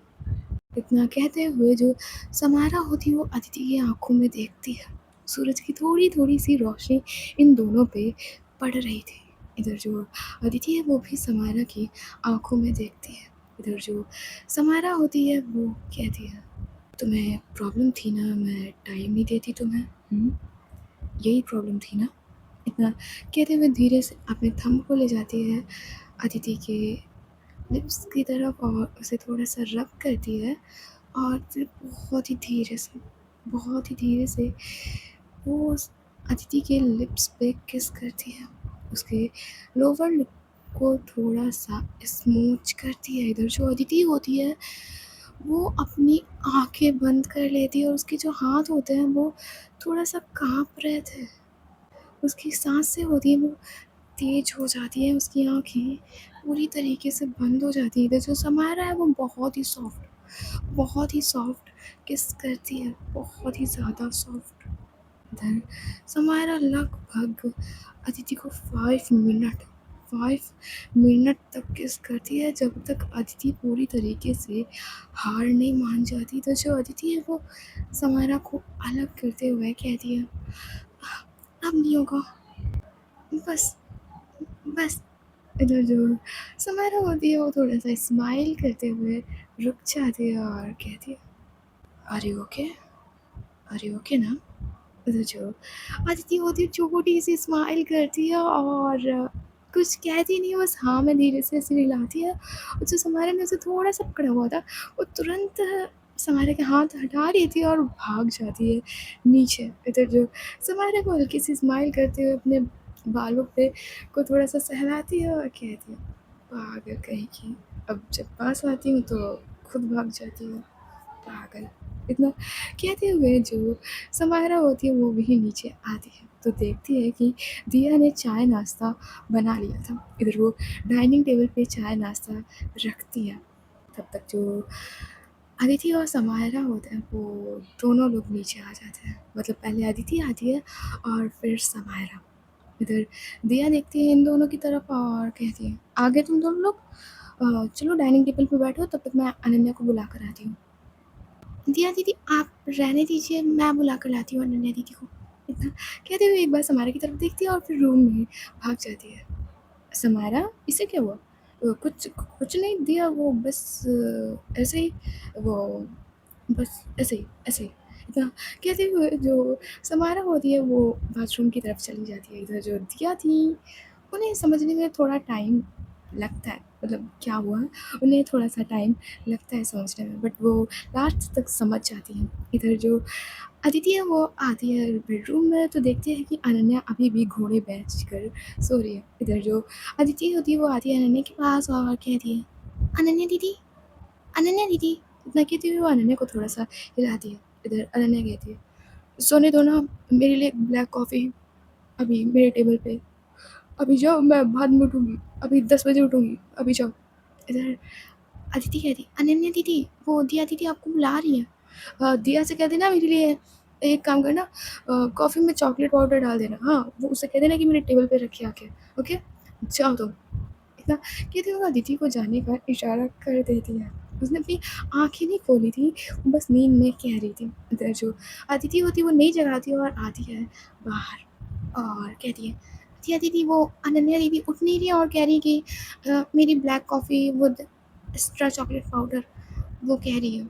इतना कहते हुए जो समारा होती है वो अदिति की आँखों में देखती है। सूरज की थोड़ी-थोड़ी सी रोशनी इन दोनों पे पड़ रही थी। इधर जो अदिति है वो भी समारा की आँखों में देखती है। इधर जो समारा होती है वो कहती है, तुम्हें प्रॉब्लम थी ना मैं टाइम नहीं देती तुम्हें? यही प्रॉब्लम थी ना? इतना कहते हुए धीरे से अपने थंब को ले जाती है अदिति के लिप्स की तरफ और उसे थोड़ा-सा रब करती है, और फिर बहुत ही धीरे से वो उस अदिति के लिप्स पे किस करती है। उसके लोअर लिप को थोड़ा-सा स्मूच करती है। इधर जो अदिति होती है वो अपनी आँखें बंद कर लेती है और उसके जो हाथ होते हैं वो थोड़ा-सा काँप रहे थे। उसकी साँसें होती हैं वो तेज़ हो जाती हैं, उसकी आँखें पूरी तरीके से बंद हो जाती हैं। इधर जो समायरा है वो बहुत ही सॉफ्ट किस करती है, बहुत ही ज़्यादा सॉफ्ट। इधर समायरा लगभग अदिति को 5 मिनट तक किस करती है जब तक अदिति पूरी तरीके से हार नहीं मान जाती। तो जो अदिति है वो समायरा को अलग करते हुए कहती है, अब नहीं होगा, बस बस। इधर जो समायरा होती है वो थोड़ा-सा स्माइल करते हुए रुक जाती है और कहती है, are you okay? Are you okay ना? इधर जो अदिति होती है छोटी-सी स्माइल करती है और कुछ कहती नहीं है, बस हाँ में धीरे से सिर हिलाती है, और जो समायरा ने उसे थोड़ा-सा पकड़ा हुआ था वो तुरंत समायरा के हाथ हटा लेती है और भाग जाती है नीचे। इधर जो समायरा को हल्की-सी स्माइल करते हुए अपने बालों पे को थोड़ा-सा सहलाती है और कहती है, पागल कहीं की, अब जब पास आती हूँ तो खुद भाग जाती है, पागल। इतना कहते हुए जो समायरा होती है वो भी नीचे आती है तो देखती है कि दिया ने चाय नाश्ता बना लिया था। इधर वो डाइनिंग टेबल पे चाय नाश्ता रखती है। तब तक जो अदिति और समायरा होते हैं वो दोनों लोग नीचे आ जाते हैं, मतलब पहले अदिति आती है और फिर समायरा। इधर दिया देखती है इन दोनों की तरफ और कहती है, आगे तुम दोनों लोग चलो डाइनिंग टेबल पे बैठो, तब तक मैं अनन्या को बुला कर आती हूँ। दिया दीदी आप रहने दीजिए, मैं बुला कर लाती हूँ अनन्या दीदी को। इतना कहते हुए एक बार समायरा की तरफ देखती है और फिर रूम में भाग जाती है। समायरा, इसे क्या हुआ? कुछ कुछ नहीं दिया, वो बस ऐसे ही, वो बस ऐसे ही। इतना कहते हुए जो समायरा होती है वो बाथरूम की तरफ चली जाती है। इधर जो दिया थी उन्हें समझने में थोड़ा टाइम लगता है, मतलब क्या हुआ है, उन्हें थोड़ा-सा टाइम लगता है समझने में, बट वो लास्ट तक समझ जाती हैं। इधर जो अदिति है वो आती है बेडरूम में तो देखती है कि अनन्या अभी भी घोड़े बेच कर सो रही है। इधर जो अदिति होती है वो आती है अनन्या के पास और कहती है, अनन्या दीदी, अनन्या दीदी। इतना कहती हुई वो अनन्या को थोड़ा-सा हिलाती है। इधर अनन्या कहती है, सोने दो ना, मेरे लिए ब्लैक कॉफ़ी अभी मेरे टेबल पे। अभी जाओ, मैं बाद में उठूँगी, अभी 10 बजे उठूँगी, अभी जाओ। इधर अदिति कहती, अनन्या दीदी, वो दिया दीदी आपको बुला रही हैं। दिया से कह देना मेरे लिए एक काम करना, कॉफ़ी में चॉकलेट पाउडर डाल देना। हाँ, वो उससे कह देना कि मेरे टेबल पे रखे आके, ओके? जाओ तुम। इतना कहती हूँ अदिति को जाने का इशारा कर देती है। उसने अपनी आँखें नहीं खोली थी, वो बस नींद में कह रही थी। इधर जो अदिति होती है वो नहीं जगाती और आती है बाहर और कहती है, दीदी वो अनन्या दीदी उठ नहीं रही है और कह रही है कि मेरी black coffee with extra chocolate powder, वो कह रही है,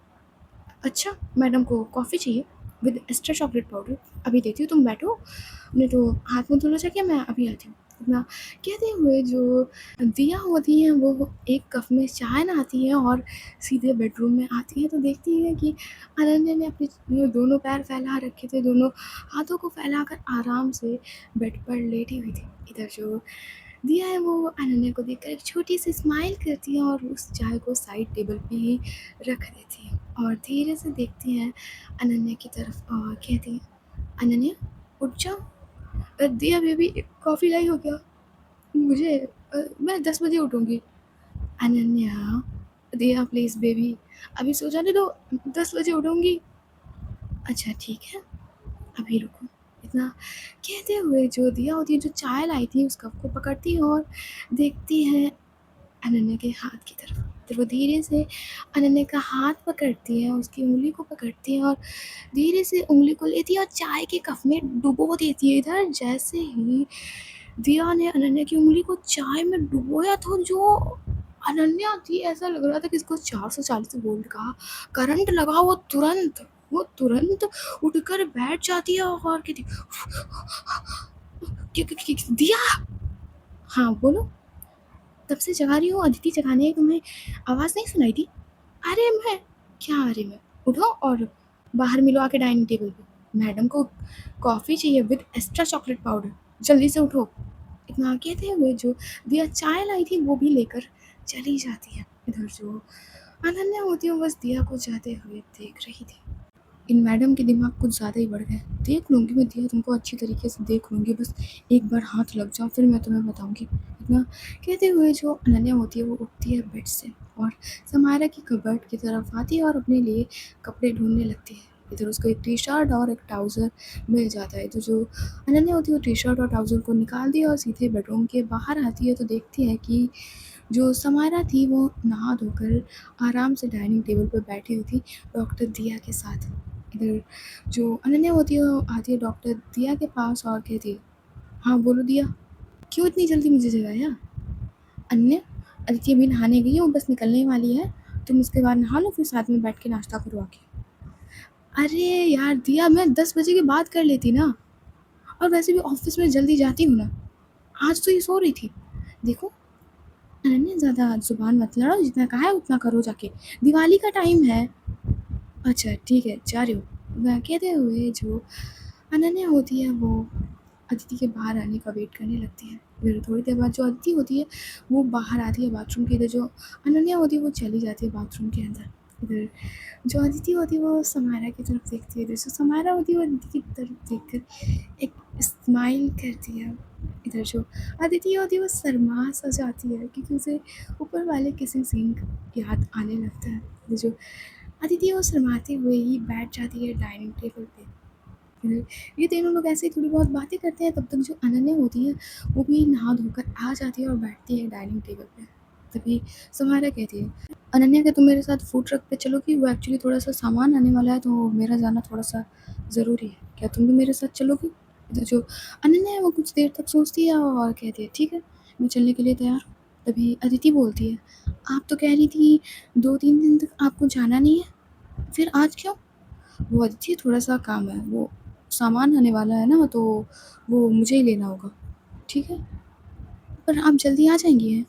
अच्छा मैडम को कॉफ़ी चाहिए विद एक्स्ट्रा चॉकलेट पाउडर, अभी देती हूँ तुम बैठो, नहीं तो हाथ मुँह धो लो जाके, मैं अभी आती हूँ। इतना कहते हुए जो दिया होती हैं वो एक कप में चाय नहाती हैं और सीधे बेडरूम में आती हैं तो देखती हैं कि अनन्या ने अपने जो दोनों पैर फैला रखे थे, दोनों हाथों को फैलाकर आराम से बेड पर लेटी हुई थी। इधर जो दिया है वो अनन्या को देखकर एक छोटी-सी स्माइल करती है और उस चाय को साइड टेबल पे ही रख देती है और धीरे से देखती हैं अनन्या की तरफ और कहती हैं, "अनन्या, उठ जाओ। दिया बेबी कॉफ़ी लाई हो क्या? मुझे मैं 10 बजे उठूँगी।" "अनन्या, दिया प्लीज़ बेबी, अभी सो जाने दो, 10 बजे उठूँगी।" "अच्छा ठीक है, अभी रुको।" इतना कहते हुए जो दिया होती है, जो चाय लाई थी उस कप को पकड़ती है और देखती है अनन्या के हाथ की तरफ। फिर वो धीरे से अनन्या का हाथ पकड़ती है, उसकी उँगली को पकड़ती है और धीरे से उँगली को लेती है और चाय के कप में डुबो देती है। इधर जैसे ही दिया ने अनन्या की उँगली को चाय में डुबोया तो जो अनन्या थी ऐसा लग रहा था कि इसको 440 वोल्ट का करंट लगा। वो तुरंत उठकर बैठ जाती है और कहती दिया। हाँ बोलो। तब से जगा रही हूँ, अदिति जगाने आई, तुम्हें आवाज़ नहीं सुनाई दी? अरे मैं क्या अरे मैं उठो और बाहर मिलो आके डाइनिंग टेबल पे, मैडम को कॉफ़ी चाहिए विद एक्स्ट्रा चॉकलेट पाउडर, जल्दी से उठो। इतना कहते हुए जो दिया चाय लाई थी वो भी लेकर चली जाती है। इधर जो अनन्या होती है वो बस दिया को जाते हुए देख रही थी। इन मैडम के दिमाग कुछ ज़्यादा ही बढ़ गए। देख लूँगी मैं दिया, तुमको अच्छी तरीके से देख लूँगी, बस एक बार हाथ लग जाओ फिर मैं तुम्हें बताऊँगी। इतना कहते हुए जो अनन्या होती है वो उठती है बेड से और समायरा की कबर्ड की तरफ आती है और अपने लिए कपड़े ढूँढने लगती है। इधर उसको एक टी-शर्ट और एक ट्राउज़र मिल जाता है। तो जो अनन्या होती है वो टी-शर्ट और ट्राउज़र को निकालती है और सीधे बेडरूम के बाहर आती है तो देखती है कि जो समायरा थी वो नहा धोकर आराम से डाइनिंग टेबल पर बैठी हुई थी डॉक्टर दिया के साथ। इधर जो अनन्या होती है वो आती है डॉक्टर दिया के पास और कहती है, हाँ बोलो दिया, क्यों इतनी जल्दी मुझे जगाया? अनन्या, अदिति अभी नहाने गई है, वो बस निकलने ही वाली है, तुम उसके बाद नहा लो फिर साथ में बैठ के नाश्ता करो आके। अरे यार दिया, मैं 10 बजे के बाद कर लेती ना, और वैसे भी ऑफिस में जल्दी जाती हूँ ना, आज तो ये सो रही थी। देखो अनन्या, ज़्यादा ज़ुबान मत लड़ाओ, जितना कहा है उतना करो जाके, दिवाली का टाइम है। अच्छा ठीक है, जा रही हूँ। वह कहते हुए जो अनन्या होती है वो अदिति के बाहर आने का वेट करने लगती है। फिर थोड़ी देर बाद जो अदिति होती है वो बाहर आती है बाथरूम के, इधर जो अनन्या होती है वो चली जाती है बाथरूम के अंदर। इधर जो अदिति होती है वो समायरा की तरफ देखती है, इधर जो समायरा होती है वो अदिति की तरफ देखकर एक स्माइल करती है। इधर जो अदिति होती है वो शर्मा सा जाती है क्योंकि उसे ऊपर वाले किसी सीन याद आने लगता है। इधर जो अदिति वो शर्माते हुए ही बैठ जाती है डाइनिंग टेबल पे। ये तीनों लोग ऐसे ही थोड़ी बहुत बातें करते हैं, तब तक जो अनन्या होती है वो भी नहा धोकर आ जाती है और बैठती है डाइनिंग टेबल पे। तभी समायरा कहती है, अनन्या क्या तुम मेरे साथ फूड ट्रक पे चलोगी? वो एक्चुअली थोड़ा सा सामान आने वाला है तो मेरा जाना थोड़ा सा ज़रूरी है, क्या तुम भी मेरे साथ चलोगी? तो जो अनन्या है वो कुछ देर तक सोचती है और कहती है ठीक है, मैं चलने के लिए तैयार हूँ। तभी अदिति बोलती है, आप तो कह रही थी 2-3 दिन तक आपको जाना नहीं है, फिर आज क्यों? वो अदिति थोड़ा सा काम है, वो सामान आने वाला है ना तो वो मुझे ही लेना होगा, ठीक है? पर आप जल्दी आ जाएँगी हैं?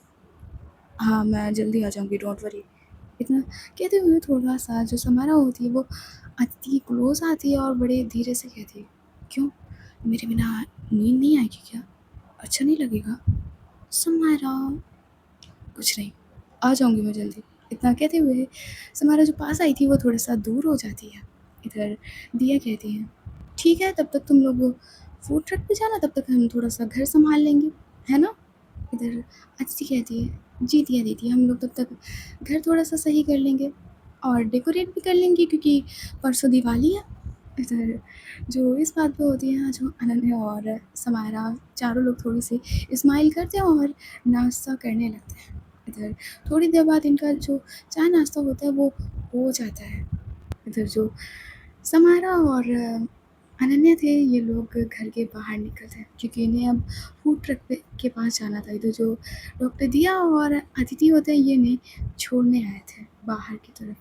हाँ, मैं जल्दी आ जाऊँगी, डोंट वरी। इतना कहते हुए थोड़ा-सा जो समारा होती है वो अदिति के क्लोज़ आती है और बड़े धीरे से कहती है, क्यों? मेरे बिना नींद नहीं आएगी क्या? अच्छा नहीं लगेगा? समारा, कुछ नहीं, आ जाऊँगी मैं जल्दी। इतना कहते हुए समारा जो पास आई थी वो थोड़ा-सा दूर हो जाती है। इधर दिया कहती है, ठीक है तब तक तुम लोग फूड ट्रक पे जाना, तब तक हम थोड़ा-सा घर सँभाल लेंगे, है ना? इधर अदिति कहती है, जी दिया दीदी, हम लोग तब तक घर थोड़ा-सा सही कर लेंगे और डेकोरेट भी कर लेंगे क्योंकि परसों दिवाली है। इधर जो इस बात पे होती है, जो अनन्या और समायरा चारों लोग थोड़ी-सी स्माइल करते हैं और नाश्ता करने लगते हैं। इधर थोड़ी देर बाद इनका जो चाय नाश्ता होता है वो हो जाता है। इधर जो समारा और अनन्या थे, ये लोग घर के बाहर निकलते हैं क्योंकि इन्हें अब फूड ट्रक के पास जाना था। इधर जो डॉक्टर दिया और अदिति होते हैं, ये इन्हें छोड़ने आए थे बाहर की तरफ।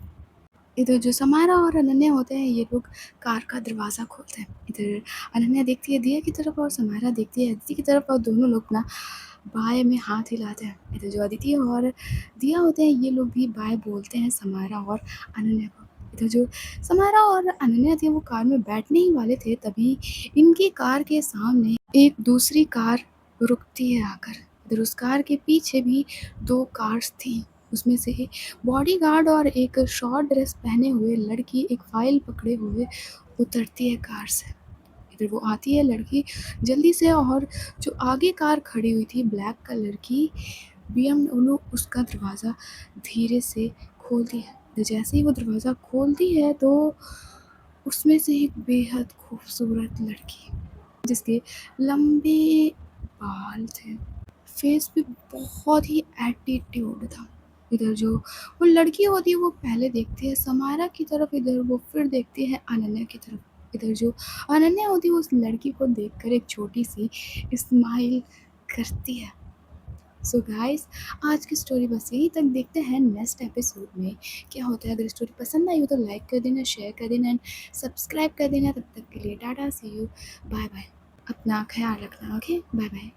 इधर जो समारा और अनन्या होते हैं, ये लोग कार का दरवाज़ा खोलते हैं। इधर अनन्या देखती है दिया की तरफ और समारा देखती है अदिति की तरफ, और दोनों लोग ना बाय में हाथ हिलाते हैं। इधर जो अदिति और दिया होते हैं, ये लोग भी बाय बोलते हैं समारा और अनन्या को। इधर जो समारा और अनन्या थे, वो कार में बैठने ही वाले थे, तभी इनकी कार के सामने एक दूसरी कार रुकती है आकर। इधर उस कार के पीछे भी 2 कार्स थी। उसमें से बॉडीगार्ड और एक शॉर्ट ड्रेस पहने हुए लड़की एक फाइल पकड़े हुए उतरती है कार से। इधर वो आती है लड़की जल्दी से, और जो आगे कार खड़ी हुई थी ब्लैक कलर की BMW, उसका दरवाज़ा धीरे से खोलती है। तो जैसे ही वो दरवाज़ा खोलती है तो उसमें से एक बेहद खूबसूरत लड़की, जिसके लंबे बाल थे, फेस पे बहुत ही एटीट्यूड था। इधर जो वो लड़की होती है, वो पहले देखती है समारा की तरफ, इधर वो फिर देखती है अनन्या की तरफ। इधर जो अनन्या होती है, उस लड़की को देखकर एक छोटी सी स्माइल करती है। सो गाइस, आज की स्टोरी बस यहीं तक। देखते हैं नेक्स्ट एपिसोड में क्या होता है। अगर स्टोरी पसंद आई हो तो लाइक कर देना, शेयर कर देना एंड सब्सक्राइब कर देना। तब तक के लिए tata, see you, bye bye. अपना ख्याल रखना। Okay, bye bye.